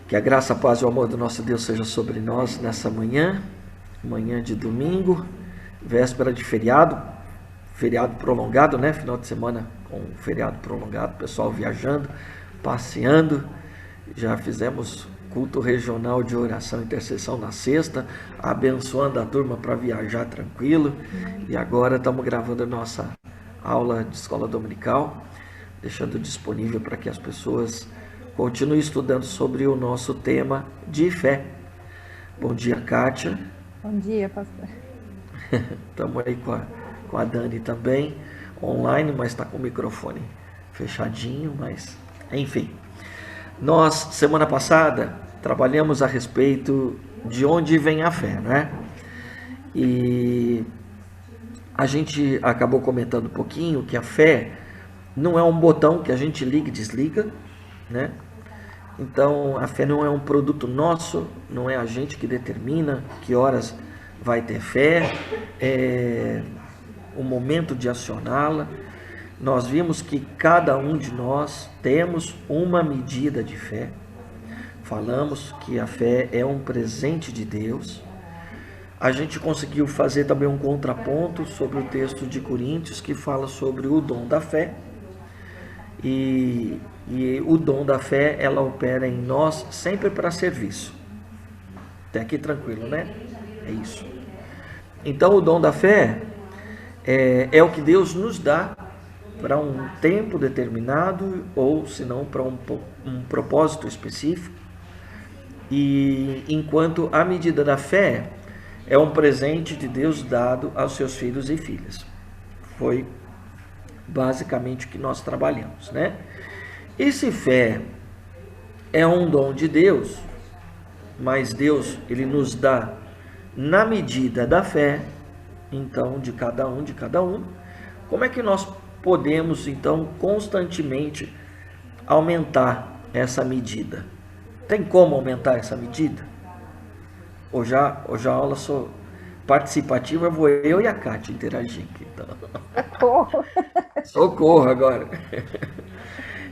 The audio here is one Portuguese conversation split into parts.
Que a graça, a paz e o amor do nosso Deus seja sobre nós nessa manhã, manhã de domingo, véspera de feriado, feriado prolongado, né? Final de semana com feriado prolongado, pessoal viajando, passeando. Já fizemos culto regional de oração e intercessão na sexta, abençoando a turma para viajar tranquilo. E agora estamos gravando a nossa aula de escola dominical, deixando disponível para que as pessoas continuem estudando sobre o nosso tema de fé. Bom dia, Kátia. Bom dia, pastor. Estamos aí com a Dani também, online, mas está com o microfone fechadinho, mas enfim. Nós, semana passada, trabalhamos a respeito de onde vem a fé, né? E a gente acabou comentando um pouquinho que a fé não é um botão que a gente liga e desliga, né? Então, a fé não é um produto nosso, não é a gente que determina que horas vai ter fé, é o momento de acioná-la. Nós vimos que cada um de nós temos uma medida de fé. Falamos que a fé é um presente de Deus. A gente conseguiu fazer também um contraponto sobre o texto de Coríntios, que fala sobre o dom da fé. E o dom da fé, ela opera em nós sempre para serviço. Até aqui tranquilo, né? É isso. Então, o dom da fé é o que Deus nos dá para um tempo determinado, ou se não para um propósito específico. E enquanto a medida da fé é um presente de Deus dado aos seus filhos e filhas. Foi basicamente o que nós trabalhamos, né? E se fé é um dom de Deus, mas Deus ele nos dá na medida da fé, então de cada um, como é que nós podemos então constantemente aumentar essa medida? Tem como aumentar essa medida? Hoje a aula sou participativa, vou eu e a Kátia interagir aqui, então. Socorro. Socorro agora.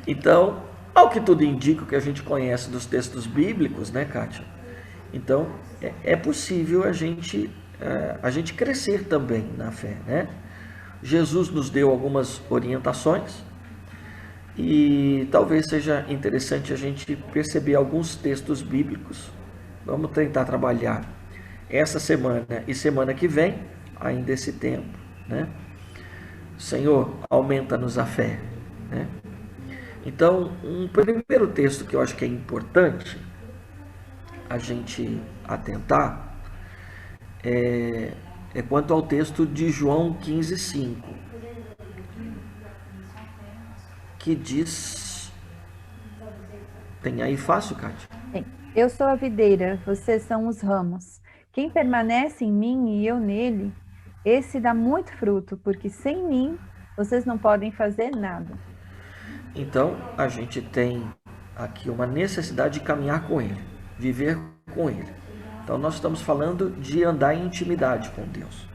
Então, ao que tudo indica, o que a gente conhece dos textos bíblicos, né, Kátia? Então, é possível a gente crescer também na fé, né? Jesus nos deu algumas orientações e talvez seja interessante a gente perceber alguns textos bíblicos. Vamos tentar trabalhar essa semana e semana que vem, ainda esse tempo, né? Senhor, aumenta-nos a fé, né? Então, um primeiro texto que eu acho que é importante a gente atentar é quanto ao texto de João 15,5, que diz... Tem aí fácil, Kátia? Bem, eu sou a videira, vocês são os ramos. Quem permanece em mim e eu nele, esse dá muito fruto, porque sem mim vocês não podem fazer nada. Então, a gente tem aqui uma necessidade de caminhar com Ele, viver com Ele. Então, nós estamos falando de andar em intimidade com Deus.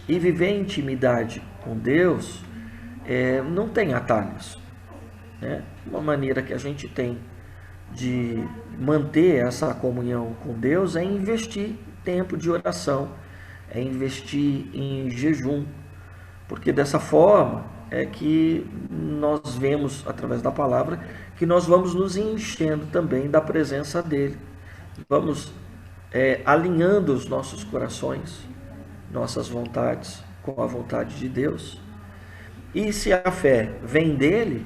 E viver em intimidade com Deus não tem atalhos, né? Uma maneira que a gente tem de manter essa comunhão com Deus é investir tempo de oração, é investir em jejum, porque dessa forma é que nós vemos, através da palavra, que nós vamos nos enchendo também da presença dEle. Vamos alinhando os nossos corações, nossas vontades com a vontade de Deus. E se a fé vem dEle,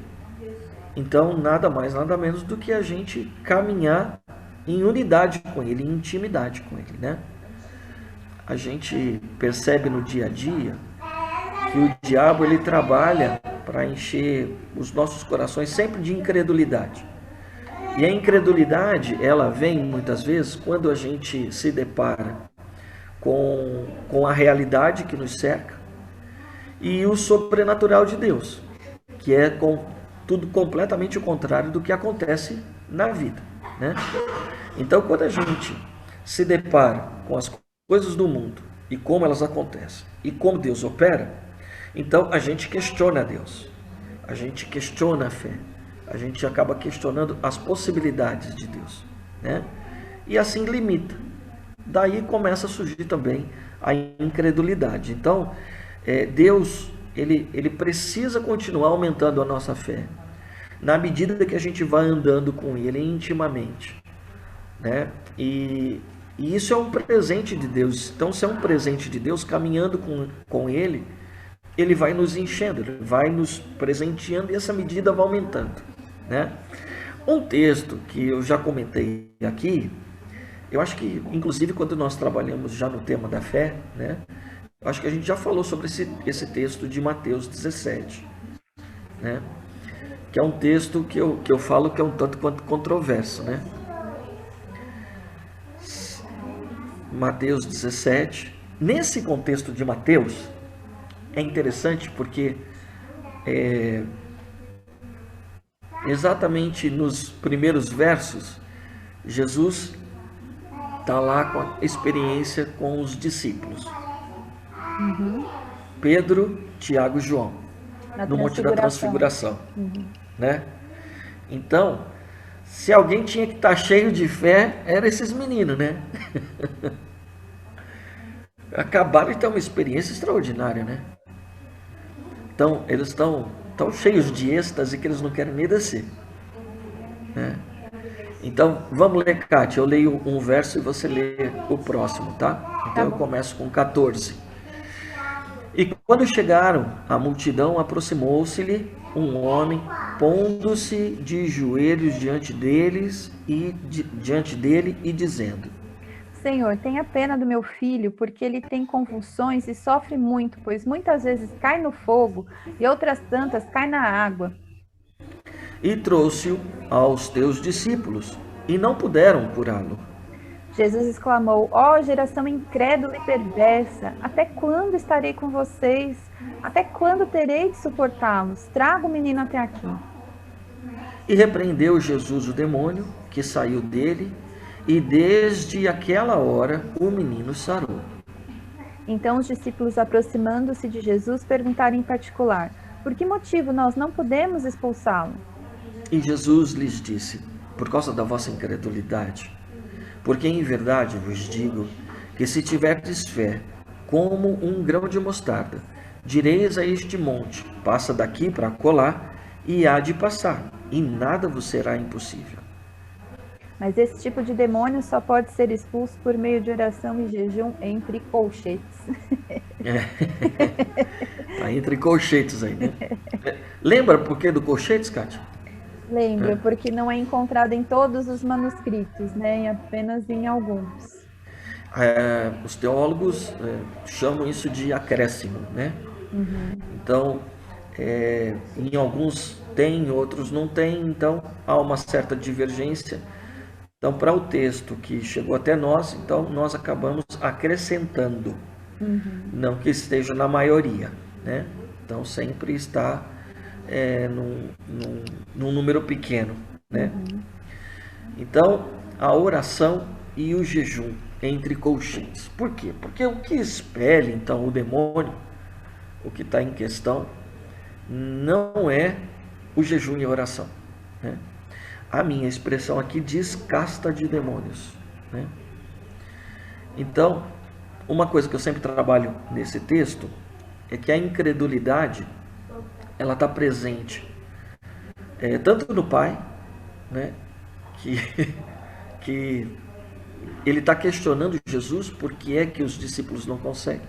então nada mais, nada menos do que a gente caminhar em unidade com Ele, em intimidade com Ele, né? A gente percebe no dia a dia que o diabo ele trabalha para encher os nossos corações sempre de incredulidade. E a incredulidade, ela vem muitas vezes quando a gente se depara com a realidade que nos cerca e o sobrenatural de Deus, que é tudo completamente o contrário do que acontece na vida, né? Então, quando a gente se depara com as coisas do mundo e como elas acontecem e como Deus opera, então a gente questiona Deus, a gente questiona a fé, a gente acaba questionando as possibilidades de Deus, né? E assim limita. Daí começa a surgir também a incredulidade. Então, Deus, ele precisa continuar aumentando a nossa fé, na medida que a gente vai andando com Ele intimamente, né? E isso é um presente de Deus. Então, se é um presente de Deus, caminhando com Ele, Ele vai nos enchendo, Ele vai nos presenteando e essa medida vai aumentando, né? Um texto que eu já comentei aqui, eu acho que, inclusive, quando nós trabalhamos já no tema da fé, né? Eu acho que a gente já falou sobre esse texto de Mateus 17, né? Que é um texto que eu falo que é um tanto quanto controverso, né? Mateus 17. Nesse contexto de Mateus, é interessante porque exatamente nos primeiros versos, Jesus está lá com a experiência com os discípulos. Pedro, Tiago e João, no Monte da Transfiguração. Né? Então, se alguém tinha que estar cheio de fé, eram esses meninos, né? Acabaram de ter uma experiência extraordinária, né? Então, eles estão tão cheios de êxtase que eles não querem nem descer, né? Então, vamos ler, Kátia. Eu leio um verso e você lê o próximo, tá? Então, eu começo com 14. E quando chegaram, a multidão aproximou-se-lhe um homem, pondo-se de joelhos diante dele e dizendo: Senhor, tenha pena do meu filho, porque ele tem convulsões e sofre muito, pois muitas vezes cai no fogo e outras tantas cai na água. E trouxe-o aos teus discípulos, e não puderam curá-lo. Jesus exclamou: ó geração incrédula e perversa, até quando estarei com vocês? Até quando terei de suportá-los? Traga o menino até aqui. E repreendeu Jesus o demônio, que saiu dele, e desde aquela hora o menino sarou. Então os discípulos, aproximando-se de Jesus, perguntaram em particular: por que motivo nós não podemos expulsá-lo? E Jesus lhes disse: por causa da vossa incredulidade. Porque em verdade vos digo que se tiverdes fé, como um grão de mostarda, direis a este monte: passa daqui para acolá, e há de passar, e nada vos será impossível. Mas esse tipo de demônio só pode ser expulso por meio de oração e jejum entre colchetes. Tá entre colchetes aí, né? Lembra por que do colchetes, Kátia? Lembro, porque não é encontrado em todos os manuscritos, né? Apenas em alguns. Os teólogos chamam isso de acréscimo, né? Então, em alguns tem, em outros não tem, então há uma certa divergência. Então, para o texto que chegou até nós, então nós acabamos acrescentando, não que esteja na maioria, né? Então sempre está num número pequeno, né? Então, a oração e o jejum entre colchetes. Por quê? Porque o que expele, então, o demônio, o que está em questão, não é o jejum e a oração, né? A minha expressão aqui diz casta de demônios, né? Então, uma coisa que eu sempre trabalho nesse texto é que a incredulidade, ela está presente tanto no pai, né, que ele está questionando Jesus por que é que os discípulos não conseguem,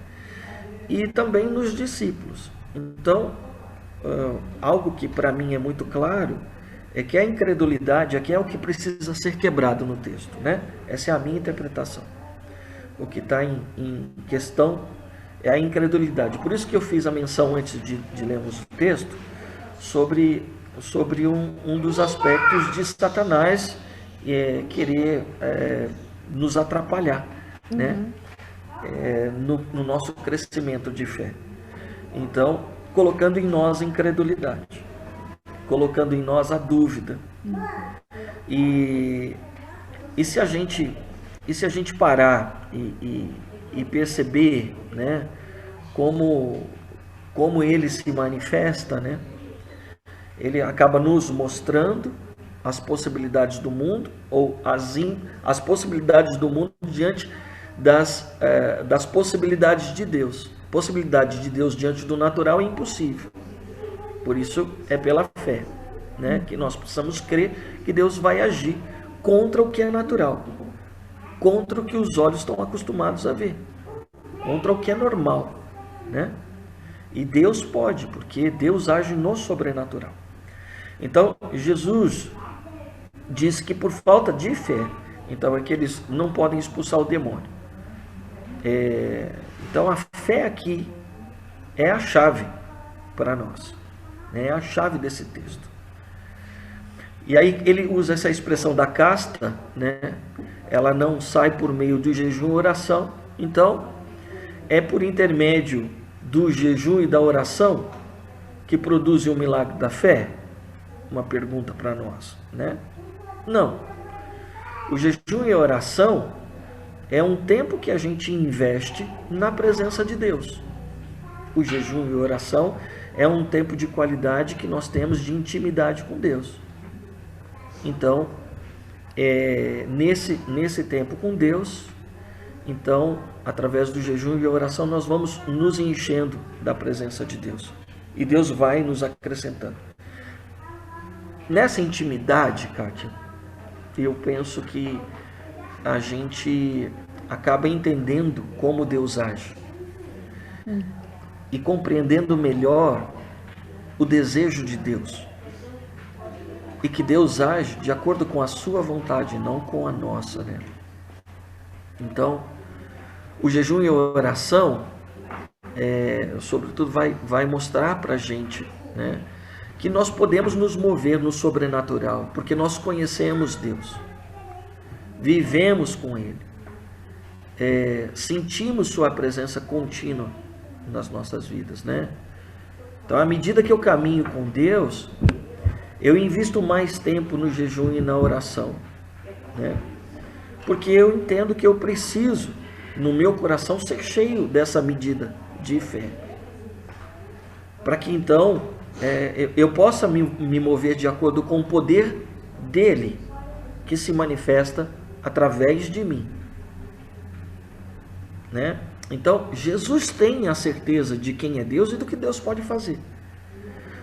e também nos discípulos. Então, algo que para mim é muito claro é que a incredulidade aqui é o que precisa ser quebrado no texto, né? Essa é a minha interpretação. O que está em questão é a incredulidade. Por isso que eu fiz a menção antes de lermos o texto sobre um dos aspectos de Satanás querer nos atrapalhar, né? No nosso crescimento de fé. Então, colocando em nós a incredulidade, colocando em nós a dúvida. E se a gente parar e perceber, né, como ele se manifesta, né? ele acaba nos mostrando as possibilidades do mundo, ou as possibilidades do mundo diante das possibilidades de Deus. Possibilidade de Deus diante do natural é impossível. Por isso é pela fé, né, que nós precisamos crer que Deus vai agir contra o que é natural, contra o que os olhos estão acostumados a ver, contra o que é normal, né? E Deus pode, porque Deus age no sobrenatural. Então, Jesus diz que por falta de fé, então é que eles não podem expulsar o demônio. Então, a fé aqui é a chave para nós, né? É a chave desse texto. E aí ele usa essa expressão da casta, né? Ela não sai por meio do jejum e oração. Então, é por intermédio do jejum e da oração que produzem o milagre da fé? Uma pergunta para nós, né? Não. O jejum e a oração é um tempo que a gente investe na presença de Deus. O jejum e a oração é um tempo de qualidade que nós temos de intimidade com Deus. Então, nesse tempo com Deus, então, através do jejum e a oração, nós vamos nos enchendo da presença de Deus. E Deus vai nos acrescentando. Nessa intimidade, Kátia, eu penso que a gente acaba entendendo como Deus age. E compreendendo melhor o desejo de Deus. E que Deus age de acordo com a sua vontade, não com a nossa, né? Então, o jejum e a oração, sobretudo, vai mostrar para a gente, né, que nós podemos nos mover no sobrenatural, porque nós conhecemos Deus, vivemos com Ele, sentimos Sua presença contínua nas nossas vidas, né? Então, à medida que eu caminho com Deus, eu invisto mais tempo no jejum e na oração, né? Porque eu entendo que eu preciso, no meu coração, ser cheio dessa medida de fé. Para que então eu possa me mover de acordo com o poder dele, que se manifesta através de mim, né? Então, Jesus tem a certeza de quem é Deus e do que Deus pode fazer.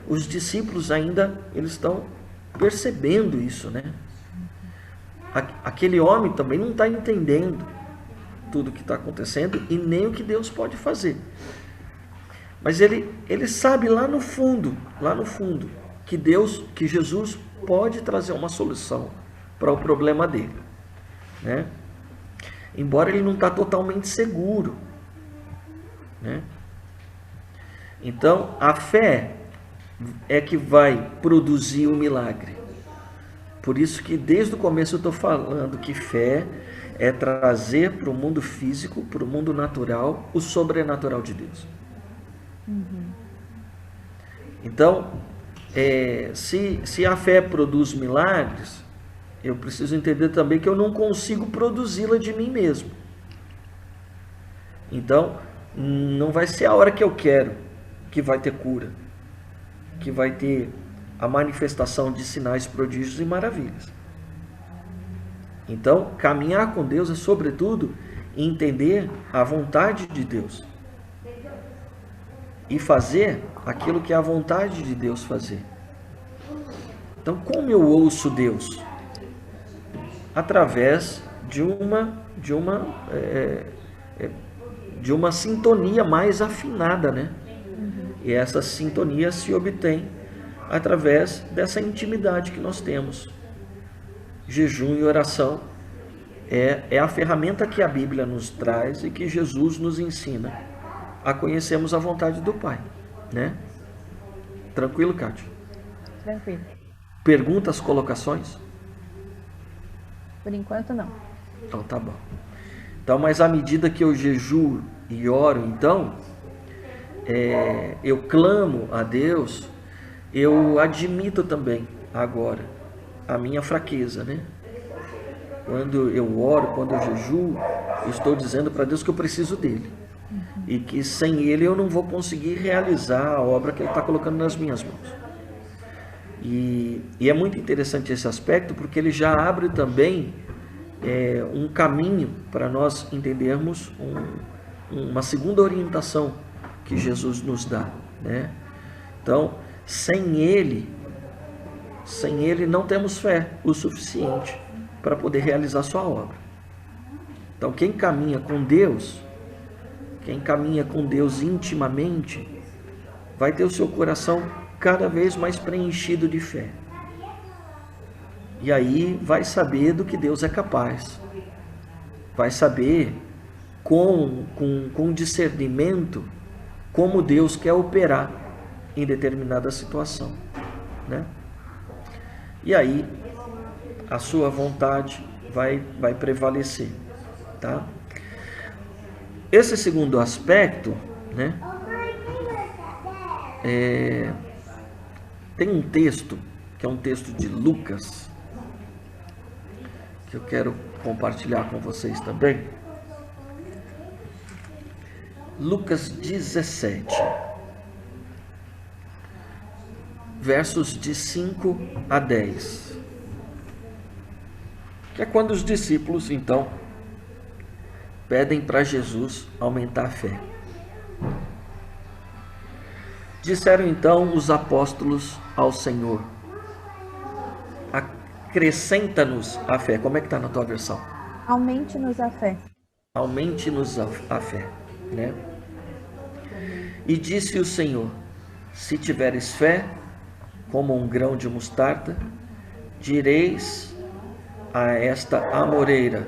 Os discípulos ainda, eles estão percebendo isso, né? Aquele homem também não está entendendo tudo o que está acontecendo e nem o que Deus pode fazer. Mas ele sabe lá no fundo, que Jesus pode trazer uma solução para o problema dele, né? Embora ele não está totalmente seguro, né? Então, a fé é que vai produzir o milagre. Por isso que desde o começo eu estou falando que fé é trazer para o mundo físico, para o mundo natural, o sobrenatural de Deus. Então, se a fé produz milagres, eu preciso entender também que eu não consigo produzi-la de mim mesmo. Então, não vai ser a hora que eu quero que vai ter cura, que vai ter a manifestação de sinais, prodígios e maravilhas. Então, caminhar com Deus é, sobretudo, entender a vontade de Deus e fazer aquilo que é a vontade de Deus fazer. Então, como eu ouço Deus? Através de uma sintonia mais afinada, né? E essa sintonia se obtém através dessa intimidade que nós temos. Jejum e oração é a ferramenta que a Bíblia nos traz e que Jesus nos ensina a conhecermos a vontade do Pai, né? Tranquilo, Kátia? Tranquilo. Perguntas, colocações? Por enquanto, não. Então, tá bom. Então, mas à medida que eu jejuo e oro, então, eu clamo a Deus, eu admito também, agora, a minha fraqueza, né? Quando eu oro, quando eu jejuo, eu estou dizendo para Deus que eu preciso dele. E que sem ele eu não vou conseguir realizar a obra que ele está colocando nas minhas mãos. E é muito interessante esse aspecto, porque ele já abre também um caminho para nós entendermos uma segunda orientação que Jesus nos dá, né? Então, sem Ele não temos fé o suficiente para poder realizar sua obra. Então, quem caminha com Deus intimamente, vai ter o seu coração cada vez mais preenchido de fé. E aí vai saber do que Deus é capaz. Vai saber com discernimento como Deus quer operar em determinada situação, né? E aí a sua vontade vai prevalecer, tá? Esse segundo aspecto, né? Tem um texto, que é um texto de Lucas, que eu quero compartilhar com vocês também. Lucas 17, versos de 5 a 10. Que é quando os discípulos, então, pedem para Jesus aumentar a fé. Disseram então os apóstolos ao Senhor: acrescenta-nos a fé. Como é que está na tua versão? Aumente-nos a fé. Aumente-nos a fé, né? E disse o Senhor: se tiveres fé, como um grão de mostarda, direis a esta amoreira: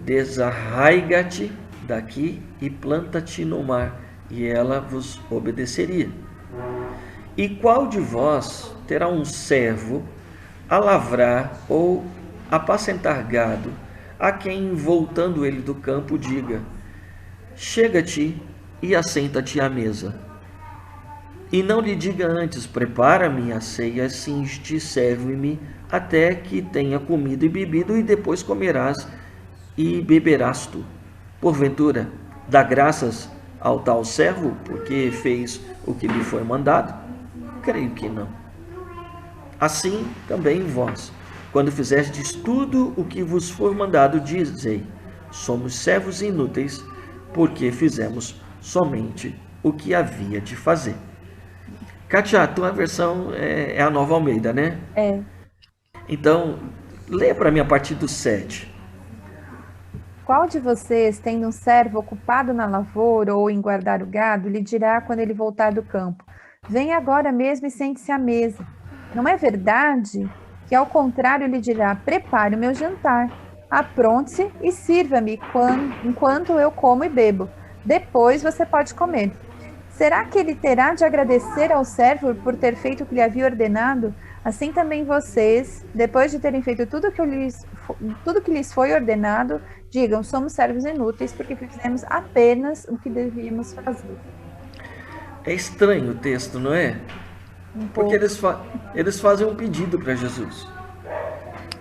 desarraiga-te daqui e planta-te no mar, e ela vos obedeceria. E qual de vós terá um servo a lavrar ou apacentar gado, a quem, voltando ele do campo, diga: chega-te e assenta-te à mesa? E não lhe diga antes: prepara-me a ceia, cinge-te, serve-me, até que tenha comido e bebido, e depois comerás e beberás tu. Porventura, dá graças ao tal servo, porque fez o que lhe foi mandado? Creio que não. Assim também vós, quando fizerdes tudo o que vos for mandado, dizei: somos servos inúteis, porque fizemos somente o que havia de fazer. Kátia, a tua versão é a Nova Almeida, né? É. Então, leia para mim a partir do 7. Qual de vocês, tendo um servo ocupado na lavoura ou em guardar o gado, lhe dirá quando ele voltar do campo: venha agora mesmo e sente-se à mesa? Não é verdade que, ao contrário, lhe dirá: prepare o meu jantar, apronte-se e sirva-me enquanto eu como e bebo. Depois você pode comer. Será que ele terá de agradecer ao servo por ter feito o que lhe havia ordenado? Assim também vocês, depois de terem feito tudo que lhes foi ordenado, digam: somos servos inúteis, porque fizemos apenas o que devíamos fazer. É estranho o texto, não é? Porque eles fazem um pedido para Jesus.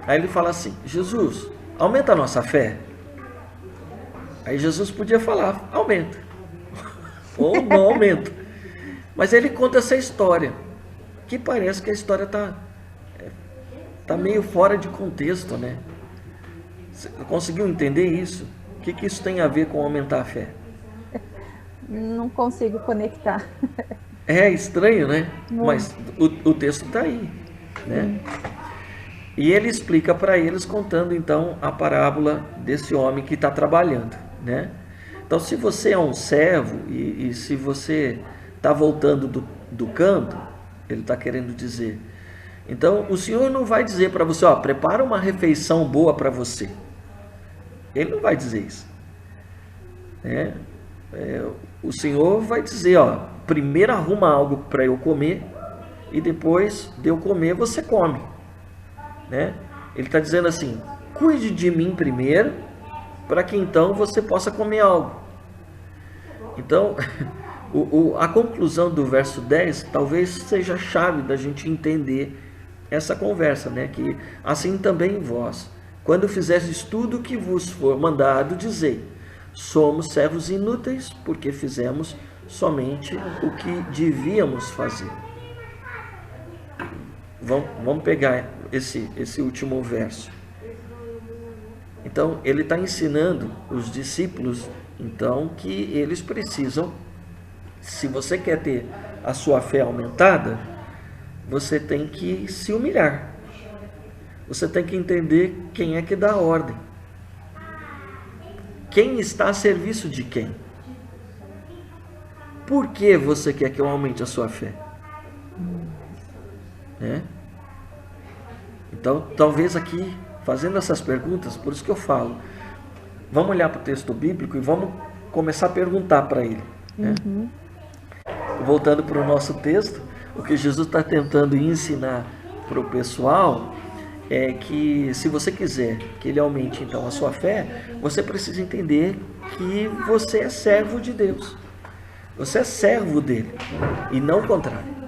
Aí ele fala assim: Jesus, aumenta a nossa fé. Aí Jesus podia falar: aumenta. Ou não aumenta. Mas ele conta essa história, que parece que a história tá meio fora de contexto, né? Você conseguiu entender isso? O que isso tem a ver com aumentar a fé? Não consigo conectar. É estranho, né? Mas o texto está aí, né? E ele explica para eles, contando então a parábola desse homem que está trabalhando, né? Então, se você é um servo e se você está voltando do campo, ele está querendo dizer. Então, o Senhor não vai dizer para você: ó, prepara uma refeição boa para você. Ele não vai dizer isso. O Senhor vai dizer: ó, primeiro arruma algo para eu comer e depois de eu comer você come, né? Ele está dizendo assim: cuide de mim primeiro, para que então você possa comer algo. Então, a conclusão do verso 10 talvez seja a chave da gente entender essa conversa, né? Que assim também vós, quando fizestes tudo o que vos for mandado, dizei: somos servos inúteis, porque fizemos somente o que devíamos fazer. Vamos pegar esse último verso. Então, ele está ensinando os discípulos, então, que eles precisam, se você quer ter a sua fé aumentada, você tem que se humilhar. Você tem que entender quem é que dá a ordem. Quem está a serviço de quem? Por que você quer que eu aumente a sua fé? Então, talvez aqui, fazendo essas perguntas, por isso que eu falo, vamos olhar para o texto bíblico e vamos começar a perguntar para ele. Voltando para o nosso texto, o que Jesus está tentando ensinar para o pessoal é que, se você quiser que ele aumente então a sua fé, você precisa entender que você é servo de Deus. Você é servo dele e não o contrário.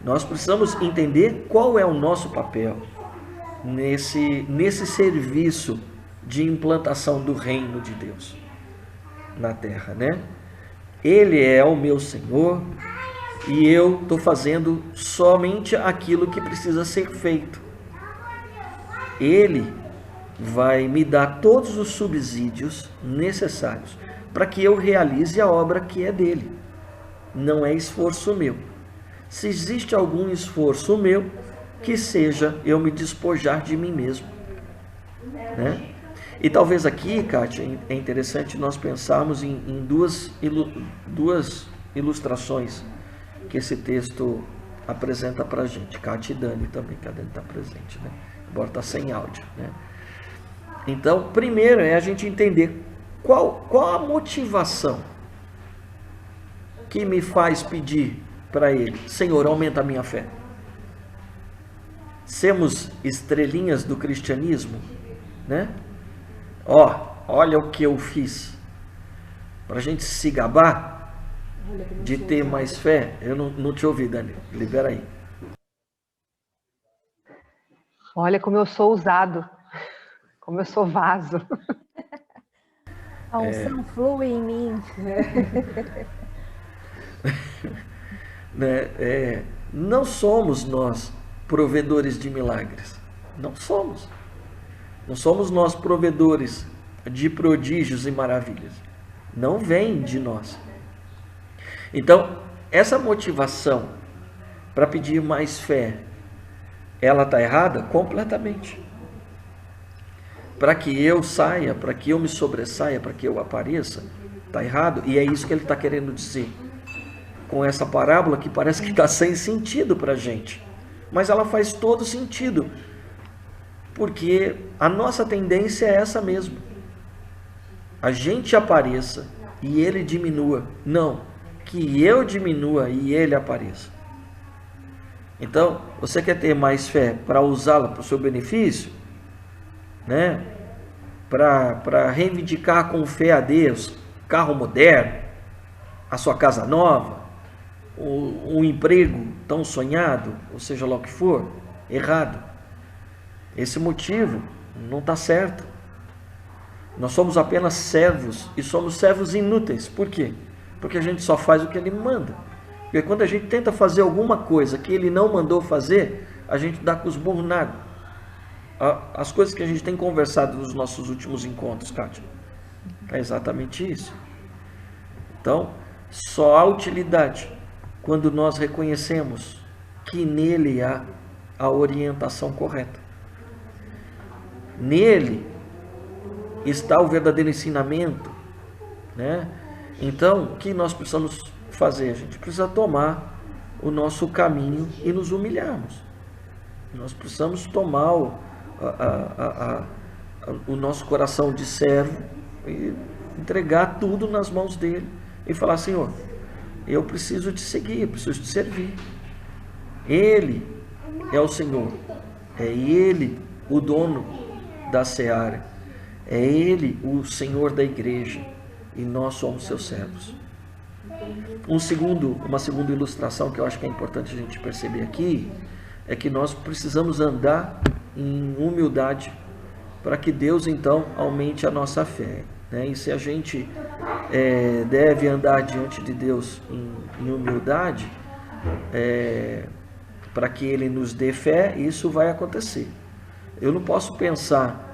Nós precisamos entender qual é o nosso papel nesse serviço de implantação do reino de Deus na terra, né? Ele é o meu Senhor e eu estou fazendo somente aquilo que precisa ser feito. Ele vai me dar todos os subsídios necessários para que eu realize a obra que é dele. Não é esforço meu. Se existe algum esforço meu, que seja eu me despojar de mim mesmo, né? E talvez aqui, Kátia, é interessante nós pensarmos em duas ilustrações que esse texto apresenta para a gente. Kátia e Dani também, que a Dani está presente, né? Embora está sem áudio, né? Então, primeiro é a gente entender qual a motivação que me faz pedir para ele: Senhor, aumenta a minha fé. Sermos estrelinhas do cristianismo, né? Olha o que eu fiz. Para a gente se gabar de ter mais fé. Eu não te ouvi, Dani. Libera aí. Olha como eu sou usado. Como eu sou vaso. A unção flui em mim. Não somos nós provedores de milagres. Não somos. Não somos nós provedores de prodígios e maravilhas. Não vem de nós. Então, essa motivação para pedir mais fé, ela está errada? Completamente. Para que eu saia, para que eu me sobressaia, para que eu apareça, está errado. E é isso que ele está querendo dizer com essa parábola, que parece que está sem sentido para a gente. Mas ela faz todo sentido. Porque a nossa tendência é essa mesmo. A gente apareça e ele diminua. Não, que eu diminua e ele apareça. Então, você quer ter mais fé para usá-la para o seu benefício? Né? Para reivindicar com fé a Deus, carro moderno, a sua casa nova, um emprego tão sonhado, ou seja lá o que for, errado. Esse motivo não está certo. Nós somos apenas servos e somos servos inúteis. Por quê? Porque a gente só faz o que ele manda. Porque quando a gente tenta fazer alguma coisa que ele não mandou fazer, a gente dá com os burros na água. As coisas que a gente tem conversado nos nossos últimos encontros, Kátia, é exatamente isso. Então, só há utilidade quando nós reconhecemos que nele há a orientação correta. Nele está o verdadeiro ensinamento, né? Então, o que nós precisamos fazer? A gente precisa tomar o nosso caminho e nos humilharmos. Nós precisamos tomar o nosso coração de servo e entregar tudo nas mãos dele e falar: Senhor, eu preciso te seguir, eu preciso te servir. Ele é o Senhor, é Ele o dono da seara, é Ele o Senhor da igreja e nós somos seus servos. Uma segunda ilustração que eu acho que é importante a gente perceber aqui é que nós precisamos andar em humildade para que Deus então aumente a nossa fé, né? E se a gente deve andar diante de Deus em humildade, para que Ele nos dê fé, isso vai acontecer. Eu não posso pensar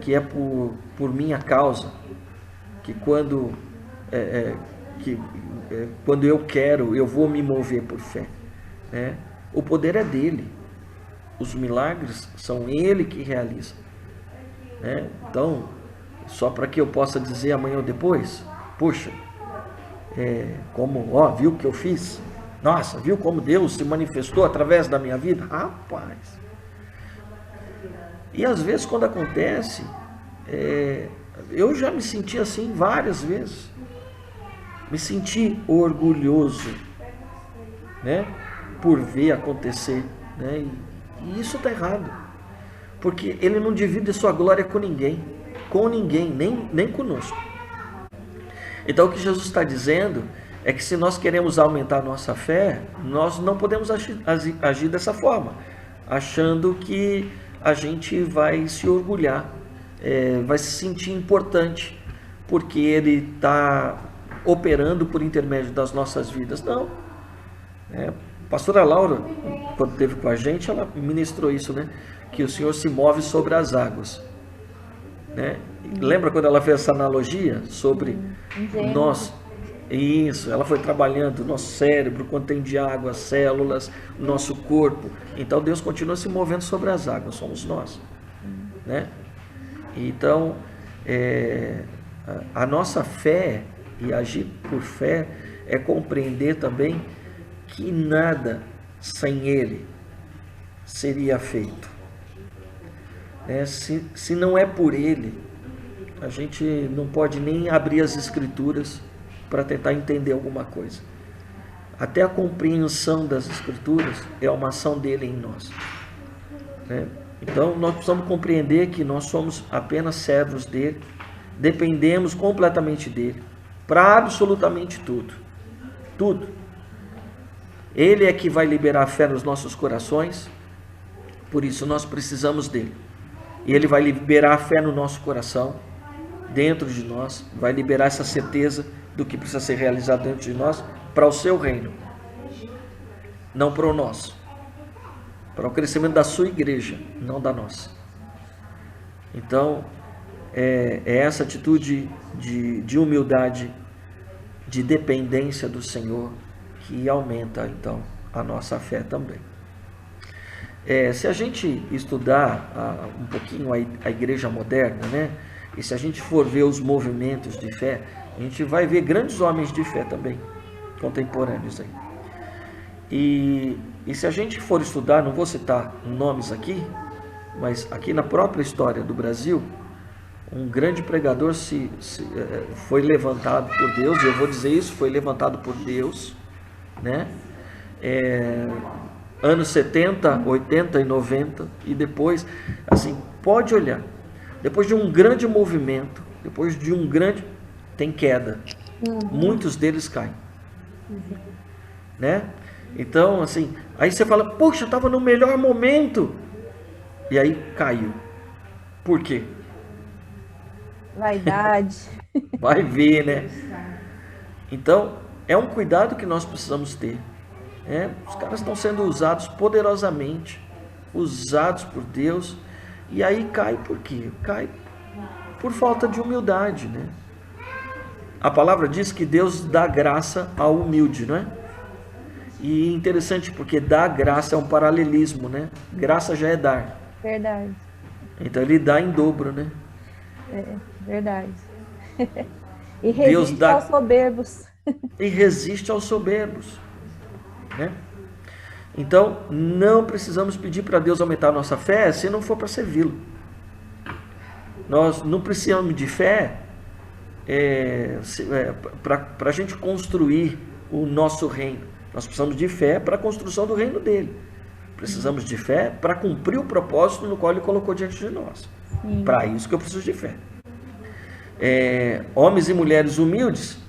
que é por minha causa, que quando eu quero, eu vou me mover por fé, né? O poder é dele, os milagres são ele que realiza, né? Então, só para que eu possa dizer amanhã ou depois, puxa, viu o que eu fiz? Nossa, viu como Deus se manifestou através da minha vida? Rapaz! E às vezes quando acontece, eu já me senti assim várias vezes. Me senti orgulhoso, né, por ver acontecer, né, e isso está errado, porque Ele não divide a sua glória com ninguém, nem conosco. Então o que Jesus está dizendo é que se nós queremos aumentar a nossa fé, nós não podemos agir dessa forma, achando que a gente vai se orgulhar, vai se sentir importante, porque Ele está operando por intermédio das nossas vidas. Não. A pastora Laura, quando esteve com a gente, ela ministrou isso, né? Que o Senhor se move sobre as águas, né? Lembra quando ela fez essa analogia sobre nós? Isso, ela foi trabalhando o nosso cérebro, quanto tem de água, as células, o nosso corpo. Então Deus continua se movendo sobre as águas, somos nós, né? Então, a nossa fé e agir por fé é compreender também que nada sem Ele seria feito. Se não é por Ele, a gente não pode nem abrir as Escrituras para tentar entender alguma coisa. Até a compreensão das Escrituras é uma ação dele em nós, né? Então nós precisamos compreender que nós somos apenas servos dele, dependemos completamente dele para absolutamente tudo. Tudo. Ele é que vai liberar a fé nos nossos corações, por isso nós precisamos dele. E ele vai liberar a fé no nosso coração, dentro de nós, vai liberar essa certeza do que precisa ser realizado dentro de nós para o seu reino, não para o nosso, para o crescimento da sua igreja, não da nossa. Então, é essa atitude de humildade, de dependência do Senhor, que aumenta então a nossa fé também. Se a gente estudar um pouquinho a igreja moderna, né, e se a gente for ver os movimentos de fé, a gente vai ver grandes homens de fé também, contemporâneos aí. E se a gente for estudar, não vou citar nomes aqui, mas aqui na própria história do Brasil, um grande pregador foi levantado por Deus, e eu vou dizer isso, foi levantado por Deus, né? Anos 70, 80 e 90, e depois, assim, pode olhar, depois de um grande movimento, depois de um grande, tem queda, muitos deles caem, né? Então, assim, aí você fala, poxa, estava no melhor momento, e aí caiu. Por quê? Vaidade. Vai ver, né? Então, é um cuidado que nós precisamos ter. Os caras estão sendo usados poderosamente, usados por Deus, e aí cai por quê? Cai por falta de humildade, né? A palavra diz que Deus dá graça ao humilde, não é? E interessante porque dar graça é um paralelismo, né? Graça já é dar. Verdade. Então ele dá em dobro, né? Verdade. E resiste aos soberbos. E resiste aos soberbos, né? Então, não precisamos pedir para Deus aumentar a nossa fé se não for para servi-lo. Nós não precisamos de fé para a gente construir o nosso reino. Nós precisamos de fé para a construção do reino dele. Precisamos de fé para cumprir o propósito no qual ele colocou diante de nós. Para isso que eu preciso de fé. Homens e mulheres humildes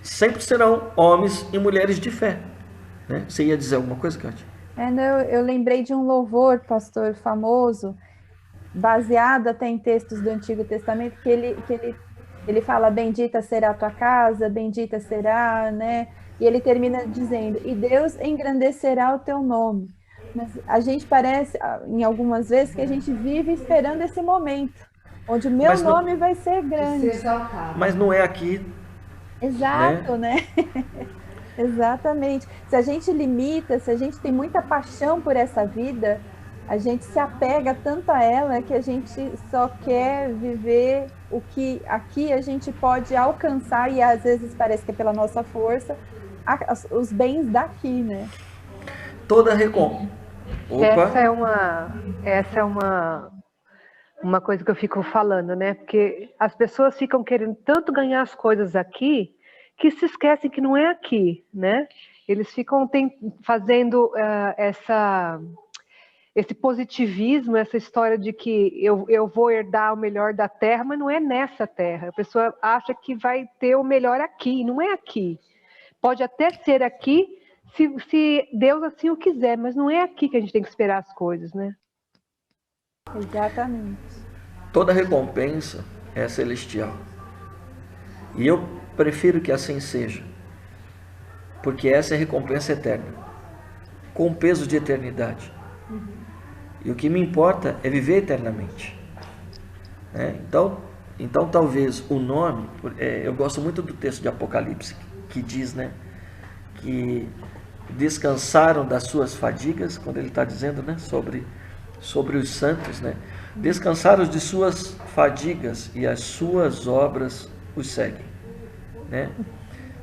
sempre serão homens e mulheres de fé, né? Você ia dizer alguma coisa, Kátia? Eu lembrei de um louvor, pastor, famoso, baseado até em textos do Antigo Testamento, que ele fala, bendita será a tua casa, bendita será, né? E ele termina dizendo, e Deus engrandecerá o teu nome, Mas a gente parece, em algumas vezes, que a gente vive esperando esse momento, onde o meu Mas não, nome vai ser Ser grande. exaltado. mas não é aqui, né? Exato, né? Exatamente. Se a gente limita, se a gente tem muita paixão por essa vida, a gente se apega tanto a ela que a gente só quer viver o que aqui a gente pode alcançar, e às vezes parece que é pela nossa força, os bens daqui, né? Toda recompensa. Essa é Opa, uma coisa que eu fico falando, né? Porque as pessoas ficam querendo tanto ganhar as coisas aqui que se esquecem que não é aqui, né? Eles ficam fazendo esse positivismo, essa história de que eu vou herdar o melhor da terra, mas não é nessa terra. A pessoa acha que vai ter o melhor aqui, não é aqui. Pode até ser aqui, se Deus assim o quiser, mas não é aqui que a gente tem que esperar as coisas, né? Exatamente. toda recompensa é celestial. E eu prefiro que assim seja, porque essa é a recompensa eterna, com peso de eternidade. E o que me importa é viver eternamente, né? Então talvez o nome, eu gosto muito do texto de Apocalipse que diz, né, que descansaram das suas fadigas, quando ele está dizendo, né, sobre os santos, né, descansaram de suas fadigas e as suas obras os seguem, né?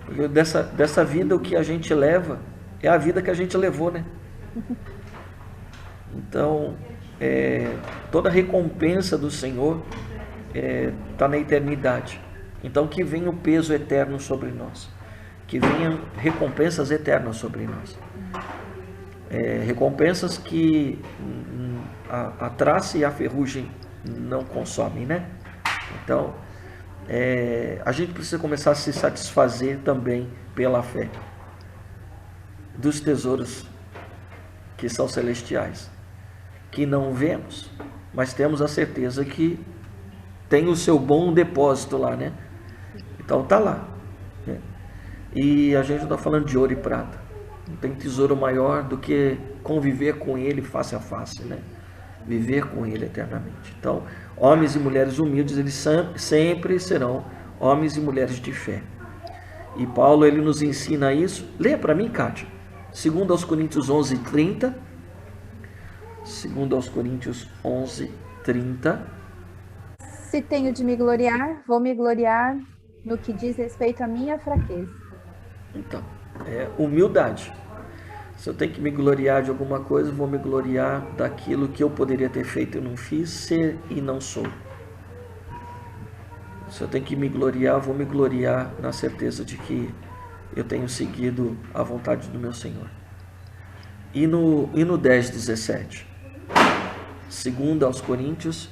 Porque dessa vida o que a gente leva é a vida que a gente levou, né? Então, toda a recompensa do Senhor está na eternidade. Então, que venha o peso eterno sobre nós. Que venham recompensas eternas sobre nós. Recompensas que a traça e a ferrugem não consomem, né? Então, a gente precisa começar a se satisfazer também pela fé dos tesouros que são celestiais, que não vemos, mas temos a certeza que tem o seu bom depósito lá, né? Então tá lá, né? E a gente não está falando de ouro e prata. Não tem tesouro maior do que conviver com ele face a face, né? Viver com ele eternamente. Então, homens e mulheres humildes, eles sempre serão homens e mulheres de fé. E Paulo, ele nos ensina isso. Leia para mim, Kátia. 2 aos Coríntios 11:30. 2 aos Coríntios 11:30. Se tenho de me gloriar, vou me gloriar no que diz respeito à minha fraqueza. Então, humildade. Se eu tenho que me gloriar de alguma coisa, vou me gloriar daquilo que eu poderia ter feito e não fiz, ser e não sou. Se eu tenho que me gloriar, vou me gloriar na certeza de que eu tenho seguido a vontade do meu Senhor. E no 10:17. 2 aos Coríntios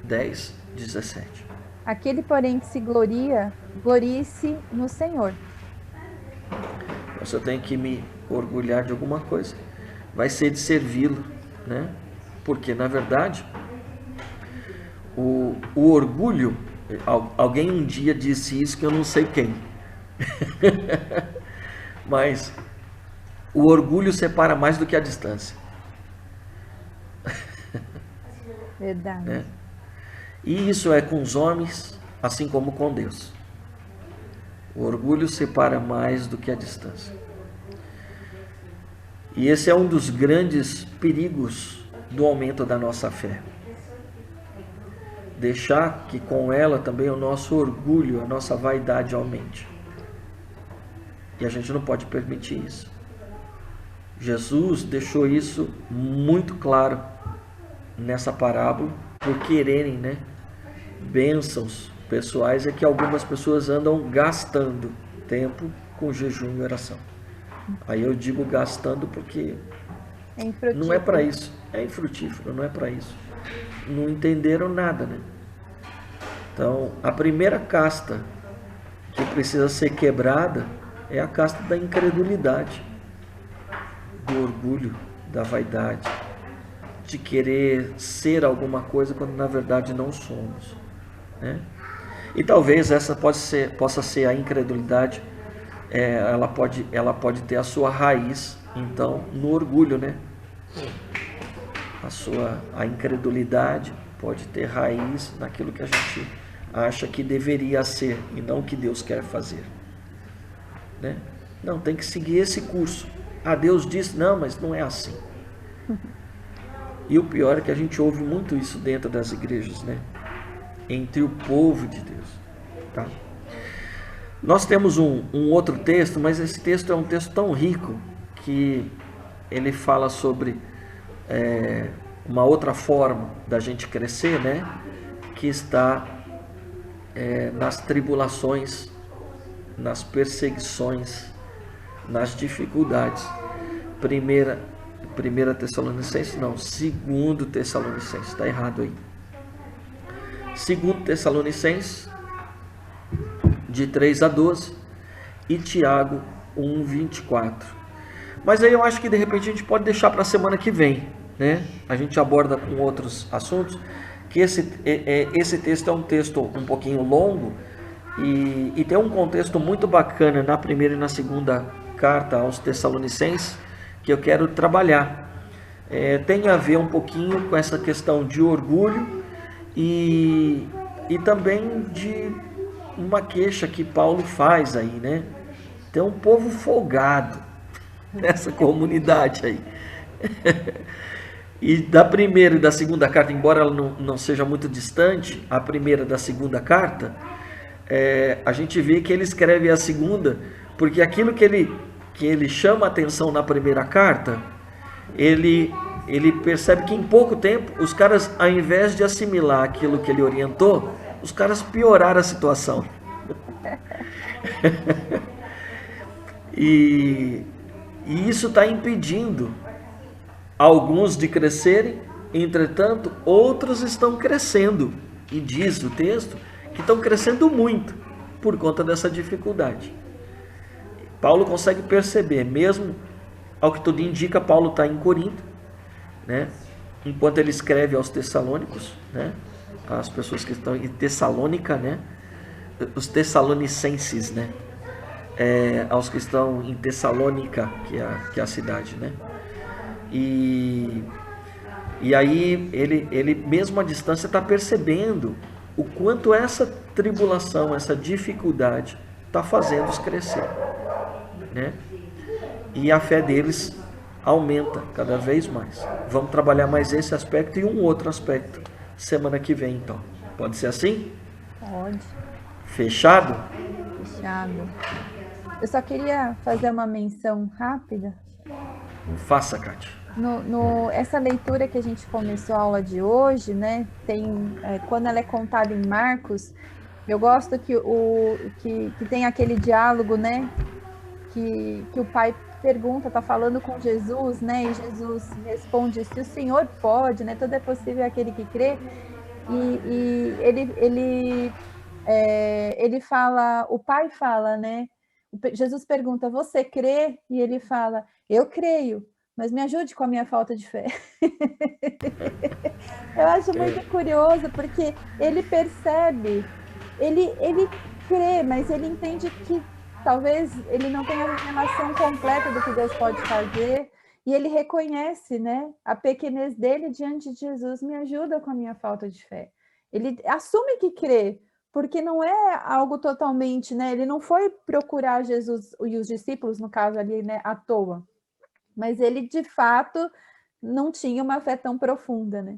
10:17. Aquele, porém, que se gloria, glorie-se no Senhor. Então, se eu tenho que me orgulhar de alguma coisa, vai ser de servi-lo, né? Porque, na verdade, o orgulho, alguém um dia disse isso que eu não sei quem, mas o orgulho separa mais do que a distância. Verdade. Né? E isso é com os homens, assim como com Deus. O orgulho separa mais do que a distância. E esse é um dos grandes perigos do aumento da nossa fé. Deixar que com ela também o nosso orgulho, a nossa vaidade aumente. E a gente não pode permitir isso. Jesus deixou isso muito claro nessa parábola, por quererem, né, bênçãos pessoais, é que algumas pessoas andam gastando tempo com jejum e oração. Aí eu digo gastando porque não é para isso, é infrutífero, não é para isso. Não entenderam nada, né? Então, a primeira casta que precisa ser quebrada é a casta da incredulidade, do orgulho, da vaidade, de querer ser alguma coisa quando na verdade não somos, né? E talvez essa possa ser a incredulidade, ela pode ter a sua raiz, então, no orgulho, né? A incredulidade pode ter raiz naquilo que a gente acha que deveria ser e não o que Deus quer fazer, né? Não, tem que seguir esse curso. Ah, Deus disse, não, mas não é assim. E o pior é que a gente ouve muito isso dentro das igrejas, né? Entre o povo de Deus, tá? Nós temos um outro texto, mas esse texto é um texto tão rico que ele fala sobre uma outra forma da gente crescer, né? Que está nas tribulações, nas perseguições, nas dificuldades. Primeira Tessalonicenses, não, 2 Tessalonicenses, está errado aí. 2 Tessalonicenses, de 3 a 12, e Tiago 1, 24. Mas aí eu acho que de repente a gente pode deixar para a semana que vem, né? A gente aborda com outros assuntos, que esse texto é um texto um pouquinho longo, e tem um contexto muito bacana na primeira e na segunda carta aos Tessalonicenses, que eu quero trabalhar. Tem a ver um pouquinho com essa questão de orgulho e também de uma queixa que Paulo faz aí, né? Tem um povo folgado nessa comunidade aí. E da primeira e da segunda carta, embora ela não seja muito distante, a primeira da segunda carta, a gente vê que ele escreve a segunda, porque aquilo que ele chama a atenção na primeira carta, ele percebe que em pouco tempo, os caras, ao invés de assimilar aquilo que ele orientou, os caras pioraram a situação. E isso está impedindo alguns de crescerem, entretanto, outros estão crescendo. E diz o texto que estão crescendo muito por conta dessa dificuldade. Paulo consegue perceber, mesmo ao que tudo indica, Paulo está em Corinto, né? Enquanto ele escreve aos Tessalônicos, né? As pessoas que estão em Tessalônica, né? Os Tessalonicenses, né? Aos que estão em Tessalônica, que é a cidade, né? E aí ele mesmo à distância está percebendo o quanto essa tribulação, essa dificuldade está fazendo-os crescer, né? E a fé deles aumenta cada vez mais. Vamos trabalhar mais esse aspecto e um outro aspecto semana que vem, então. Pode ser assim? Pode. Fechado? Fechado. Eu só queria fazer uma menção rápida. Faça, Kátia. Essa leitura que a gente começou a aula de hoje, né? Quando ela é contada em Marcos, eu gosto que tem aquele diálogo, né? Que o pai pergunta, está falando com Jesus, né? E Jesus responde: se o Senhor pode, né? Tudo é possível aquele que crê. E ele fala, o pai fala, né? Jesus pergunta: você crê? E ele fala: eu creio, mas me ajude com a minha falta de fé. Eu acho muito curioso, porque ele percebe, ele crê, mas ele entende que talvez ele não tenha a relação completa do que Deus pode fazer, e ele reconhece, né, a pequenez dele diante de Jesus. Me ajuda com a minha falta de fé. Ele assume que crê, porque não é algo totalmente, né, ele não foi procurar Jesus e os discípulos, no caso ali, né, à toa, mas ele de fato não tinha uma fé tão profunda, né?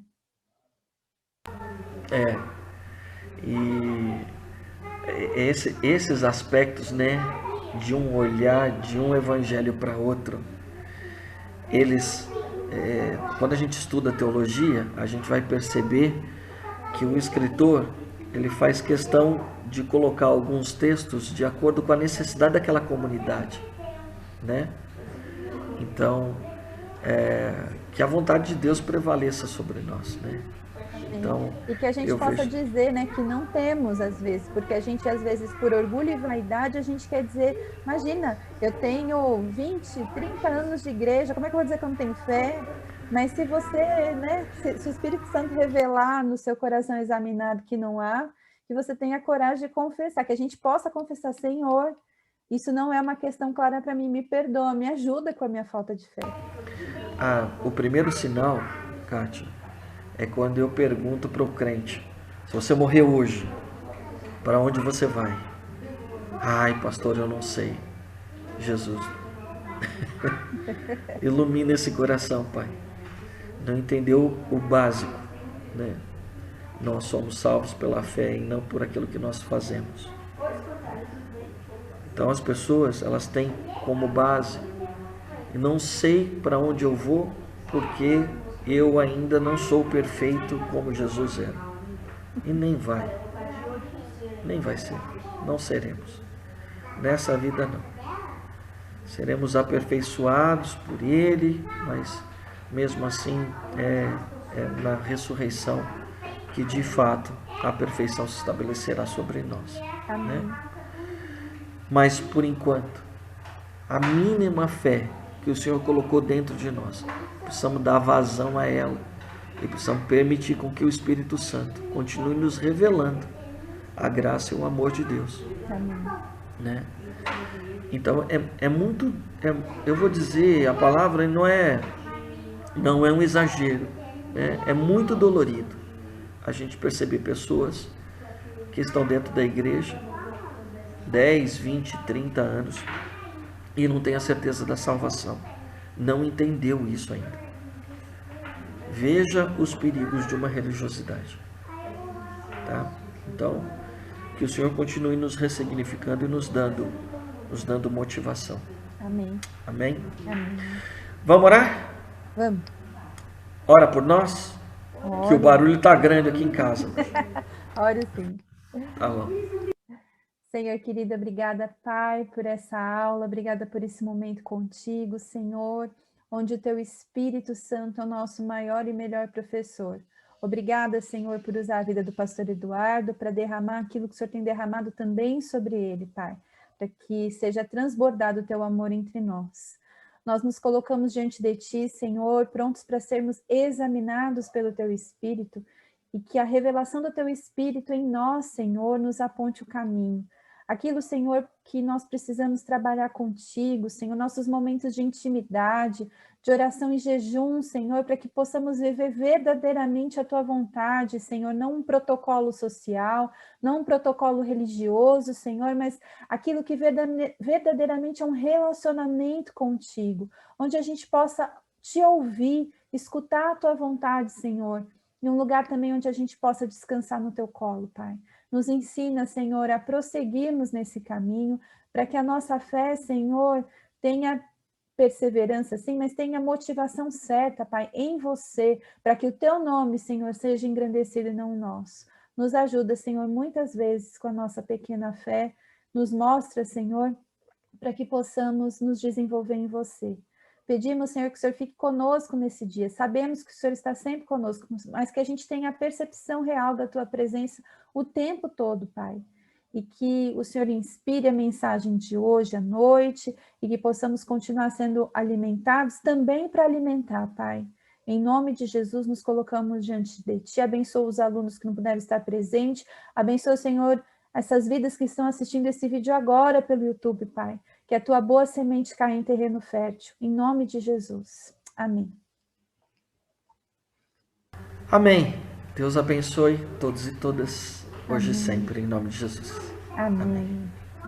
E esses aspectos, né, de um olhar de um evangelho para outro, eles, quando a gente estuda teologia, a gente vai perceber que o escritor, ele faz questão de colocar alguns textos de acordo com a necessidade daquela comunidade, né? Então, que a vontade de Deus prevaleça sobre nós, né? Então, e que a gente possa dizer, né, que não temos às vezes, porque a gente às vezes por orgulho e vaidade a gente quer dizer, imagina, eu tenho 20, 30 anos de igreja, como é que eu vou dizer que eu não tenho fé? Mas se você, né, se o Espírito Santo revelar no seu coração examinado que não há, que você tenha coragem de confessar, que a gente possa confessar: Senhor, isso não é uma questão clara para mim, me perdoa, me ajuda com a minha falta de fé. o primeiro sinal, Kátia, é quando eu pergunto para o crente: se você morrer hoje, para onde você vai? Ai, pastor, eu não sei. Jesus, ilumina esse coração, Pai. Não entendeu o básico, né? Nós somos salvos pela fé e não por aquilo que nós fazemos. Então as pessoas, elas têm como base: eu não sei para onde eu vou porque eu ainda não sou perfeito como Jesus era. E nem vai ser, não seremos. Nessa vida não. Seremos aperfeiçoados por Ele, mas mesmo assim é na ressurreição que de fato a perfeição se estabelecerá sobre nós. Amém. Né? Mas por enquanto, a mínima fé que o Senhor colocou dentro de nós, precisamos dar vazão a ela e precisamos permitir com que o Espírito Santo continue nos revelando a graça e o amor de Deus. Amém. Né? Então eu vou dizer, a palavra não é um exagero, né? É muito dolorido a gente perceber pessoas que estão dentro da igreja 10, 20, 30 anos e não tem a certeza da salvação, não entendeu isso ainda. Veja os perigos de uma religiosidade, tá? Então, que o Senhor continue nos ressignificando e nos dando motivação. Amém. Amém? Amém. Vamos orar? Vamos. Ora por nós, que o barulho está grande aqui em casa. Ora sim. Tá bom. Senhor querido, obrigada, Pai, por essa aula, obrigada por esse momento contigo, Senhor, onde o Teu Espírito Santo é o nosso maior e melhor professor. Obrigada, Senhor, por usar a vida do pastor Eduardo para derramar aquilo que o Senhor tem derramado também sobre ele, Pai, para que seja transbordado o Teu amor entre nós. Nós nos colocamos diante de Ti, Senhor, prontos para sermos examinados pelo Teu Espírito e que a revelação do Teu Espírito em nós, Senhor, nos aponte o caminho. Aquilo, Senhor, que nós precisamos trabalhar contigo, Senhor, nossos momentos de intimidade, de oração e jejum, Senhor, para que possamos viver verdadeiramente a Tua vontade, Senhor, não um protocolo social, não um protocolo religioso, Senhor, mas aquilo que verdadeiramente é um relacionamento contigo, onde a gente possa Te ouvir, escutar a Tua vontade, Senhor, em um lugar também onde a gente possa descansar no Teu colo, Pai. Nos ensina, Senhor, a prosseguirmos nesse caminho, para que a nossa fé, Senhor, tenha perseverança, sim, mas tenha motivação certa, Pai, em você, para que o Teu nome, Senhor, seja engrandecido e não o nosso. Nos ajuda, Senhor, muitas vezes com a nossa pequena fé, nos mostra, Senhor, para que possamos nos desenvolver em você. Pedimos, Senhor, que o Senhor fique conosco nesse dia. Sabemos que o Senhor está sempre conosco, mas que a gente tenha a percepção real da Tua presença o tempo todo, Pai. E que o Senhor inspire a mensagem de hoje à noite e que possamos continuar sendo alimentados também para alimentar, Pai. Em nome de Jesus, nos colocamos diante de Ti. Abençoa os alunos que não puderam estar presentes. Abençoa, Senhor, essas vidas que estão assistindo esse vídeo agora pelo YouTube, Pai. Que a Tua boa semente caia em terreno fértil. Em nome de Jesus. Amém. Amém. Deus abençoe todos e todas, hoje e Amém. sempre, em nome de Jesus. Amém. Amém.